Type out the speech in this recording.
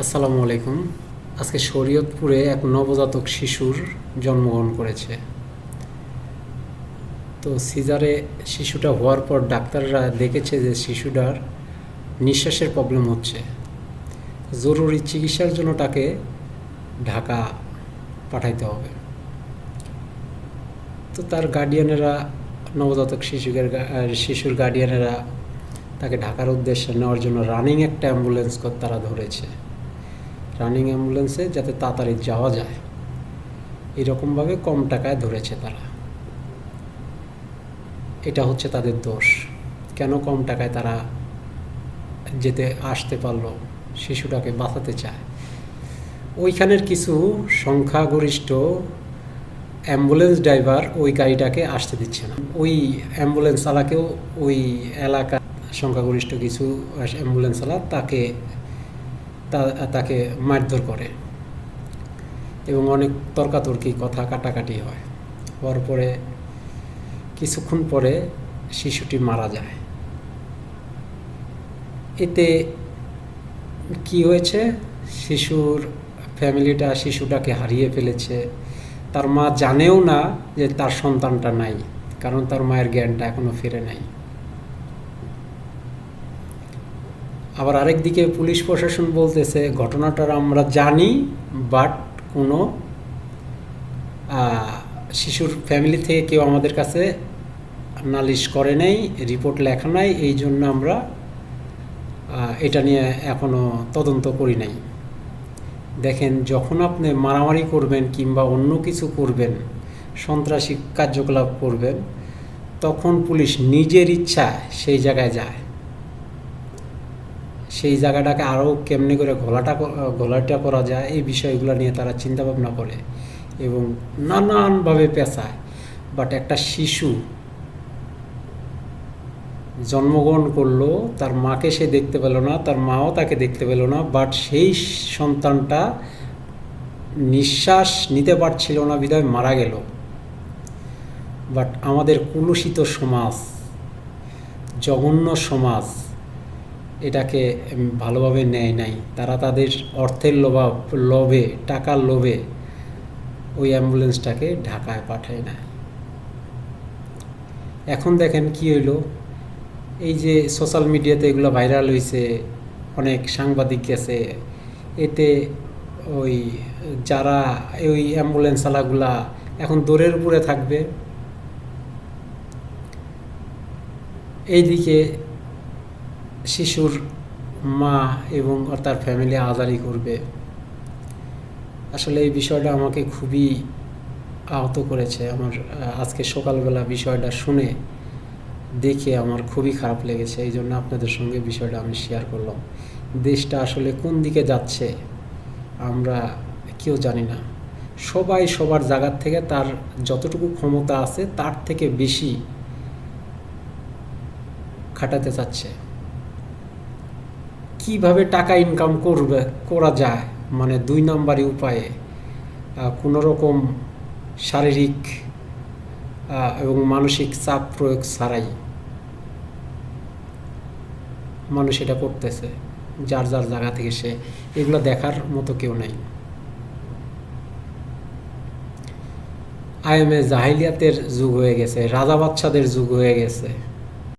আসসালামু আলাইকুম। আজকে শরীয়তপুরে এক নবজাতক শিশুর জন্মগ্রহণ করেছে। তো সিজারে শিশুটা হওয়ার পর ডাক্তাররা দেখেছে যে শিশুটার নিঃশ্বাসের প্রবলেম হচ্ছে। জরুরি চিকিৎসার জন্য তাকে ঢাকা পাঠাইতে হবে। তো তার গার্ডিয়ানেরা, নবজাতক শিশুর গার্ডিয়ানেরা তাকে ঢাকার উদ্দেশ্যে নেওয়ার জন্য রানিং একটা অ্যাম্বুলেন্স তারা ধরেছে। রানিং অ্যাম্বুলেন্সে যাতে তাড়াতাড়ি যাওয়া যায় এরকমভাবে কম টাকায় ধরেছে তারা। এটা হচ্ছে তাদের দোষ। কেন কম টাকায় তারা আসতে পারলো, শিশুটাকে বাঁচাতে চায়। ওইখানের কিছু সংখ্যাগরিষ্ঠ অ্যাম্বুলেন্স ড্রাইভার ওই গাড়িটাকে আসতে দিচ্ছে না। ওই অ্যাম্বুলেন্স চালাকেও ওই এলাকার সংখ্যাগরিষ্ঠ কিছু অ্যাম্বুলেন্স চালা তাকে মারধর করে এবং অনেক তর্কাতর্কি, কথা কাটাকাটি হয়। হওয়ার পরে কিছুক্ষণ পরে শিশুটি মারা যায়। এতে কি হয়েছে, শিশুর ফ্যামিলিটা শিশুটাকে হারিয়ে ফেলেছে। তার মা জানেও না যে তার সন্তানটা নাই, কারণ তার মায়ের জ্ঞানটা এখনো ফিরে নাই। আবার আরেকদিকে পুলিশ প্রশাসন বলতেছে ঘটনাটার আমরা জানি, বাট কোনো শিশুর ফ্যামিলি থেকে কেউ আমাদের কাছে নালিশ করে নাই, রিপোর্ট লেখা নাই, এই জন্য আমরা এটা নিয়ে এখনও তদন্ত করি নাই। দেখেন, যখন আপনি মারামারি করবেন কিংবা অন্য কিছু করবেন, সন্ত্রাসী কার্যকলাপ করবেন, তখন পুলিশ নিজের ইচ্ছায় সেই জায়গায় যায়। সেই জায়গাটাকে আরও কেমনি করে ঘোলাটা করা যায় এই বিষয়গুলো নিয়ে তারা চিন্তাভাবনা করে এবং নানানভাবে পেঁচায়। বাট একটা শিশু জন্মগ্রহণ করলো, তার মাকে সে দেখতে পেল না, তার মাও তাকে দেখতে পেল না, বাট সেই সন্তানটা নিঃশ্বাস নিতে পারছিল না বিধায় মারা গেল। বাট আমাদের কলুষিত সমাজ, জঘন্য সমাজ এটাকে ভালোভাবে নেয় নাই। তারা তাদের অর্থের লোভে, টাকার লোভে ওই অ্যাম্বুলেন্সটাকে ঢাকায় পাঠায় না। এখন দেখেন কি হইলো, এই যে সোশ্যাল মিডিয়াতে এগুলো ভাইরাল হয়েছে, অনেক সাংবাদিক গেছে, এতে ওই যারা ওই অ্যাম্বুলেন্সওয়ালাগুলা এখন দৌড়ের উপরে থাকবে। এইদিকে শিশুর মা এবং তার ফ্যামিলি আহাজারি করবে। আসলে এই বিষয়টা আমাকে খুবই আহত করেছে। আমার আজকে সকালবেলা বিষয়টা শুনে দেখে আমার খুবই খারাপ লেগেছে। এই জন্য আপনাদের সঙ্গে বিষয়টা আমি শেয়ার করলাম। দেশটা আসলে কোন দিকে যাচ্ছে আমরা কেউ জানি না। সবাই সবার জায়গার থেকে তার যতটুকু ক্ষমতা আছে তার থেকে বেশি খাটাতে চাচ্ছে। কিভাবে টাকা ইনকাম করা যায়, মানে 2 নম্বরই উপায়ে, কোনো রকম শারীরিক এবং মানসিক চাপ প্রয়োগ ছাড়াই মানুষ এটা করতেছে। যার যার জায়গা থেকে সে এগুলো দেখার মতো কেউ নাই। আইএমএ জাহিলিয়াতের যুগ হয়ে গেছে, রাজা বাচ্চাদের যুগ হয়ে গেছে।